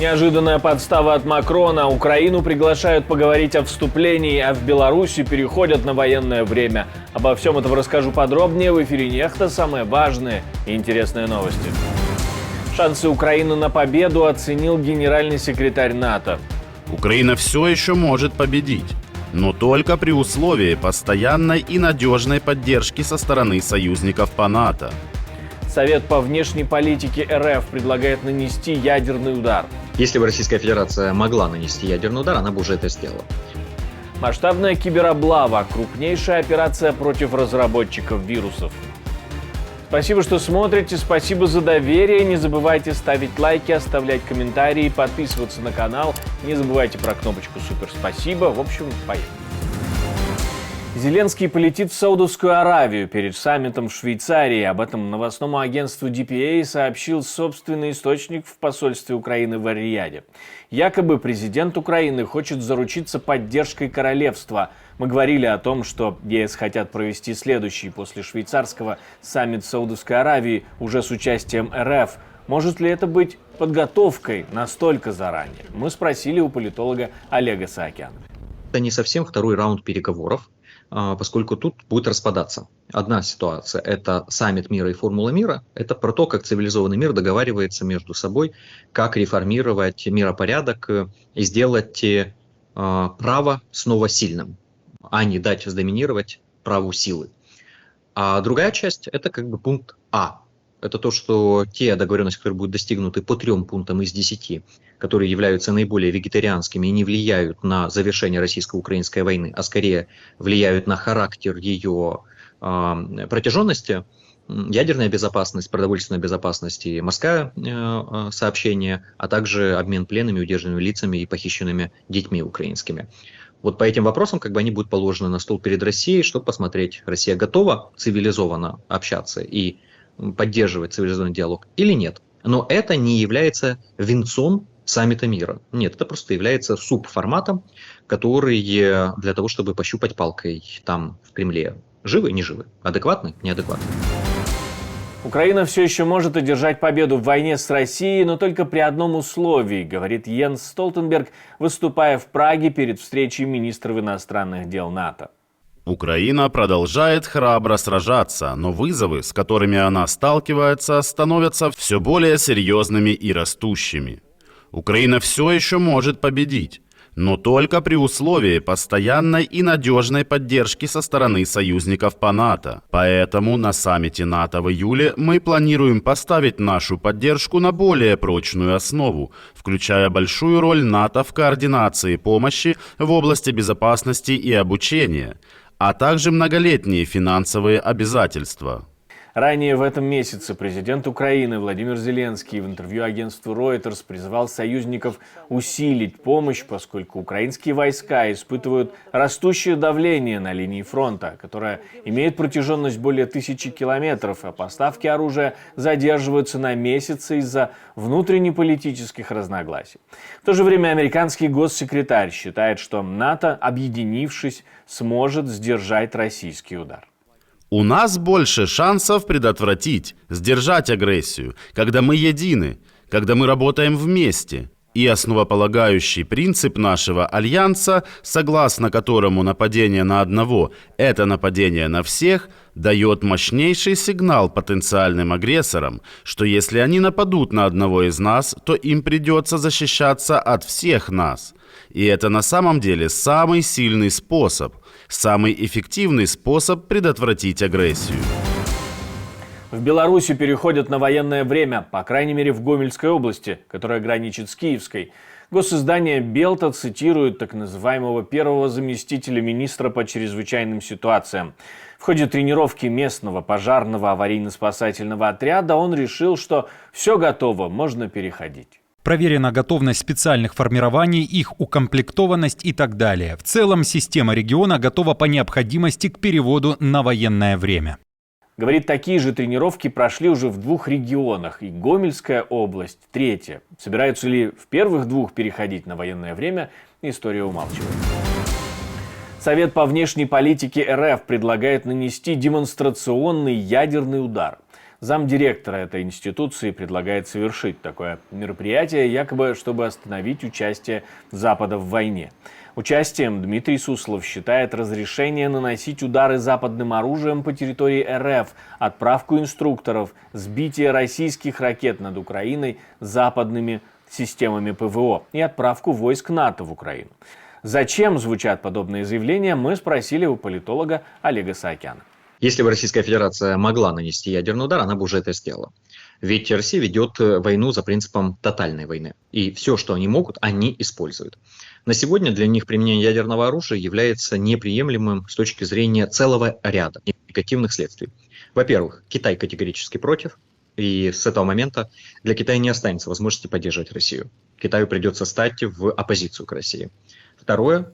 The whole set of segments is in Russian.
Неожиданная подстава от Макрона. Украину приглашают поговорить о вступлении, а в Беларуси переходят на военное время. Обо всем этом расскажу подробнее в эфире «Нехта». Самые важные и интересные новости. Шансы Украины на победу оценил генеральный секретарь НАТО. Украина все еще может победить, но только при условии постоянной и надежной поддержки со стороны союзников по НАТО. Совет по внешней политике РФ предлагает нанести ядерный удар. Если бы Российская Федерация могла нанести ядерный удар, она бы уже это сделала. Масштабная кибероблава – крупнейшая операция против разработчиков вирусов. Спасибо, что смотрите, спасибо за доверие. Не забывайте ставить лайки, оставлять комментарии, подписываться на канал. Не забывайте про кнопочку «Супер спасибо». В общем, поехали. Зеленский полетит в Саудовскую Аравию перед саммитом в Швейцарии. Об этом новостному агентству DPA сообщил собственный источник в посольстве Украины в Эр-Рияде. Якобы президент Украины хочет заручиться поддержкой королевства. Мы говорили о том, что ЕС хотят провести следующий после швейцарского саммит в Саудовской Аравии уже с участием РФ. Может ли это быть подготовкой настолько заранее? Мы спросили у политолога Олега Саакяна. Это не совсем второй раунд переговоров, поскольку тут будет распадаться. Одна ситуация – это саммит мира и формула мира. Это про то, как цивилизованный мир договаривается между собой, как реформировать миропорядок и сделать право снова сильным, а не дать сдоминировать праву силы. А другая часть – это как бы пункт А. Это то, что те договоренности, которые будут достигнуты по 3 пунктам из 10, которые являются наиболее вегетарианскими и не влияют на завершение российско-украинской войны, а скорее влияют на характер ее протяженности, ядерная безопасность, продовольственная безопасность и морское сообщение, а также обмен пленными, удержанными лицами и похищенными детьми украинскими. Вот по этим вопросам как бы они будут положены на стол перед Россией, чтобы посмотреть, Россия готова цивилизованно общаться и поддерживать цивилизованный диалог или нет. Но это не является венцом саммита мира. Нет, это просто является субформатом, который для того, чтобы пощупать палкой там в Кремле. Живы, не живы, адекватны, неадекватны. Украина все еще может одержать победу в войне с Россией, но только при одном условии, говорит Йенс Столтенберг, выступая в Праге перед встречей министров иностранных дел НАТО. Украина продолжает храбро сражаться, но вызовы, с которыми она сталкивается, становятся все более серьезными и растущими. Украина все еще может победить, но только при условии постоянной и надежной поддержки со стороны союзников по НАТО. Поэтому на саммите НАТО в июле мы планируем поставить нашу поддержку на более прочную основу, включая большую роль НАТО в координации помощи в области безопасности и обучения, а также многолетние финансовые обязательства. Ранее в этом месяце президент Украины Владимир Зеленский в интервью агентству Reuters призывал союзников усилить помощь, поскольку украинские войска испытывают растущее давление на линии фронта, которая имеет протяженность более 1000 километров, а поставки оружия задерживаются на месяцы из-за внутреннеполитических разногласий. В то же время американский госсекретарь считает, что НАТО, объединившись, сможет сдержать российский удар. У нас больше шансов предотвратить, сдержать агрессию, когда мы едины, когда мы работаем вместе. И основополагающий принцип нашего альянса, согласно которому нападение на одного – это нападение на всех, дает мощнейший сигнал потенциальным агрессорам, что если они нападут на одного из нас, то им придется защищаться от всех нас. И это на самом деле самый сильный способ, самый эффективный способ предотвратить агрессию. В Беларуси переходят на военное время, по крайней мере в Гомельской области, которая граничит с Киевской. Госиздание «Белта» цитирует так называемого первого заместителя министра по чрезвычайным ситуациям. В ходе тренировки местного пожарного аварийно-спасательного отряда он решил, что все готово, можно переходить. Проверена готовность специальных формирований, их укомплектованность и так далее. В целом система региона готова по необходимости к переводу на военное время. Говорит, такие же тренировки прошли уже в 2 регионах, и Гомельская область – 3. Собираются ли в первых 2 переходить на военное время, история умалчивает. Совет по внешней политике РФ предлагает нанести демонстрационный ядерный удар. Замдиректора этой институции предлагает совершить такое мероприятие, якобы чтобы остановить участие Запада в войне. Участием Дмитрий Суслов считает разрешение наносить удары западным оружием по территории РФ, отправку инструкторов, сбитие российских ракет над Украиной западными системами ПВО и отправку войск НАТО в Украину. Зачем звучат подобные заявления, мы спросили у политолога Олега Саакяна. Если бы Российская Федерация могла нанести ядерный удар, она бы уже это сделала. Ведь Россия ведет войну за принципом тотальной войны. И все, что они могут, они используют. На сегодня для них применение ядерного оружия является неприемлемым с точки зрения целого ряда негативных следствий. Во-первых, Китай категорически против. И с этого момента для Китая не останется возможности поддерживать Россию. Китаю придется стать в оппозицию к России. Второе,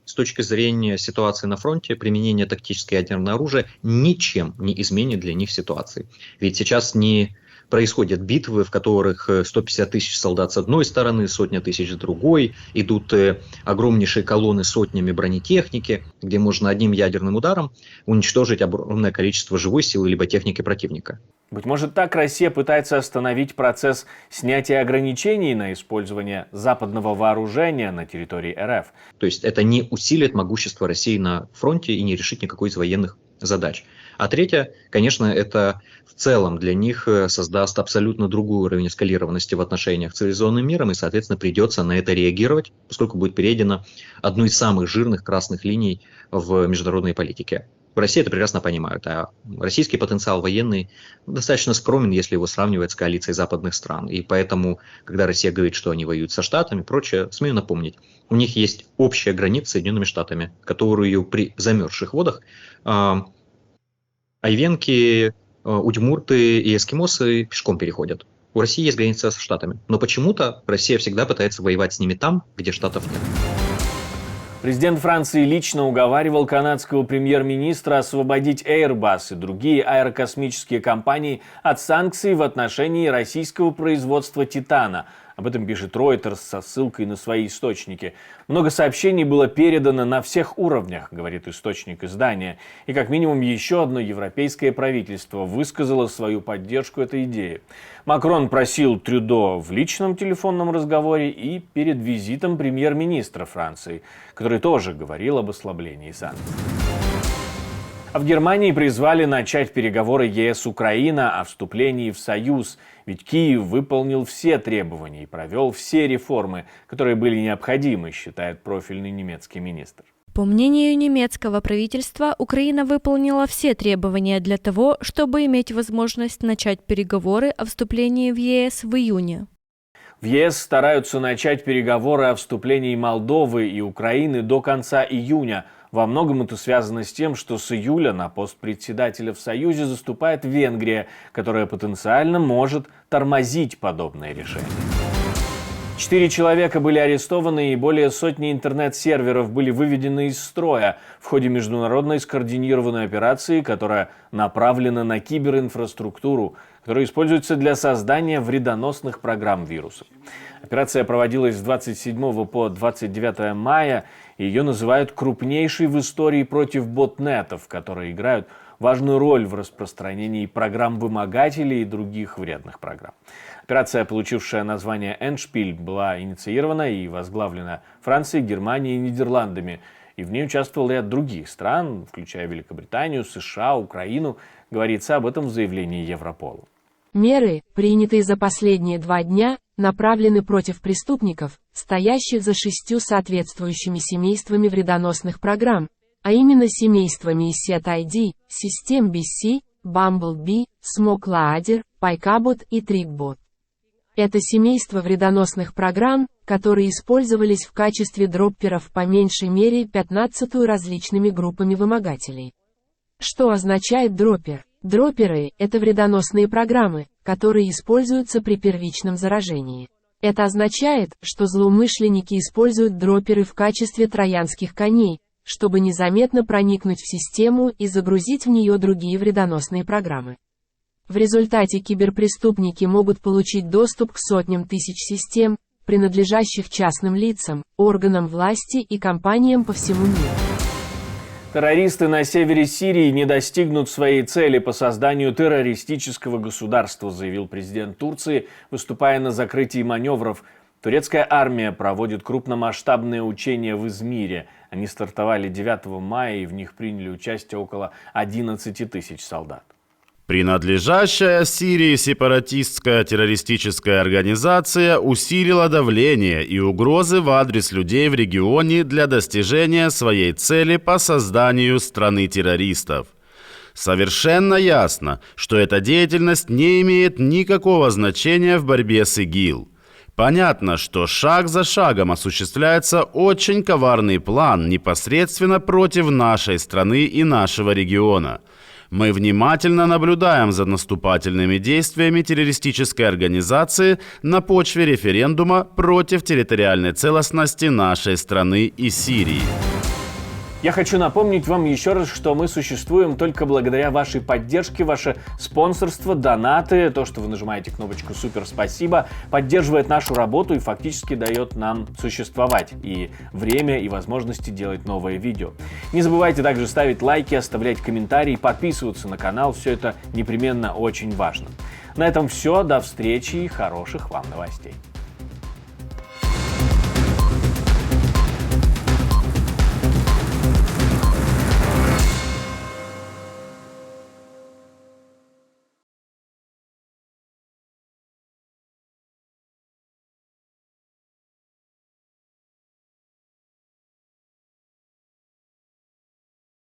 с точки зрения ситуации на фронте, применение тактического ядерного оружия ничем не изменит для них ситуации. Ведь сейчас не происходят битвы, в которых 150 тысяч солдат с одной стороны, сотня тысяч с другой, идут огромнейшие колонны с сотнями бронетехники, где можно одним ядерным ударом уничтожить огромное количество живой силы либо техники противника. Быть может, так Россия пытается остановить процесс снятия ограничений на использование западного вооружения на территории РФ. То есть это не усилит могущество России на фронте и не решит никакой из военных задач. А третье, конечно, это в целом для них создаст абсолютно другой уровень эскалированности в отношениях с цивилизованным миром, и, соответственно, придется на это реагировать, поскольку будет перейдено одну из самых жирных красных линий в международной политике. В России это прекрасно понимают, а российский потенциал военный достаточно скромен, если его сравнивать с коалицией западных стран. И поэтому, когда Россия говорит, что они воюют со Штатами и прочее, смею напомнить, у них есть общая граница с Соединенными Штатами, которую при замерзших водах айвенки, удмурты и эскимосы пешком переходят. У России есть граница со Штатами, но почему-то Россия всегда пытается воевать с ними там, где Штатов нет. Президент Франции лично уговаривал канадского премьер-министра освободить Airbus и другие аэрокосмические компании от санкций в отношении российского производства «Титана». Об этом пишет Reuters со ссылкой на свои источники. Много сообщений было передано на всех уровнях, говорит источник издания. И как минимум еще одно европейское правительство высказало свою поддержку этой идее. Макрон просил Трюдо в личном телефонном разговоре и перед визитом премьер-министра Франции, который тоже говорил об ослаблении санкций. А в Германии призвали начать переговоры ЕС-Украина о вступлении в Союз. Ведь Киев выполнил все требования и провел все реформы, которые были необходимы, считает профильный немецкий министр. По мнению немецкого правительства, Украина выполнила все требования для того, чтобы иметь возможность начать переговоры о вступлении в ЕС в июне. В ЕС стараются начать переговоры о вступлении Молдовы и Украины до конца июня. Во многом это связано с тем, что с июля на пост председателя в Союзе заступает Венгрия, которая потенциально может тормозить подобное решение. 4 человека были арестованы и более сотни интернет-серверов были выведены из строя в ходе международной скоординированной операции, которая направлена на киберинфраструктуру, которая используется для создания вредоносных программ вирусов. Операция проводилась с 27 по 29 мая, и ее называют крупнейшей в истории против ботнетов, которые играют важную роль в распространении программ-вымогателей и других вредных программ. Операция, получившая название «Эндшпиль», была инициирована и возглавлена Францией, Германией и Нидерландами. И в ней участвовал ряд других стран, включая Великобританию, США, Украину. Говорится об этом в заявлении Европола. Меры, принятые за последние 2 дня, направлены против преступников, стоящих за 6 соответствующими семействами вредоносных программ, а именно семействами из SetID, систем BC, Bumblebee, SmokeLadder, PyCabot и TrickBot. Это семейство вредоносных программ, которые использовались в качестве дропперов по меньшей мере 15-ю различными группами вымогателей. Что означает дроппер? Дропперы – это вредоносные программы, которые используются при первичном заражении. Это означает, что злоумышленники используют дропперы в качестве троянских коней, чтобы незаметно проникнуть в систему и загрузить в нее другие вредоносные программы. В результате киберпреступники могут получить доступ к сотням тысяч систем, принадлежащих частным лицам, органам власти и компаниям по всему миру. Террористы на севере Сирии не достигнут своей цели по созданию террористического государства, заявил президент Турции, выступая на закрытии маневров. Турецкая армия проводит крупномасштабные учения в Измире. Они стартовали 9 мая, и в них приняли участие около 11 тысяч солдат. Принадлежащая Сирии сепаратистская террористическая организация усилила давление и угрозы в адрес людей в регионе для достижения своей цели по созданию страны террористов. Совершенно ясно, что эта деятельность не имеет никакого значения в борьбе с ИГИЛ. Понятно, что шаг за шагом осуществляется очень коварный план непосредственно против нашей страны и нашего региона. Мы внимательно наблюдаем за наступательными действиями террористической организации на почве референдума против территориальной целостности нашей страны и Сирии. Я хочу напомнить вам еще раз, что мы существуем только благодаря вашей поддержке, ваше спонсорство, донаты, то, что вы нажимаете кнопочку «Супер, спасибо», поддерживает нашу работу и фактически дает нам существовать, и время, и возможности делать новые видео. Не забывайте также ставить лайки, оставлять комментарии, подписываться на канал, все это непременно очень важно. На этом все, до встречи и хороших вам новостей.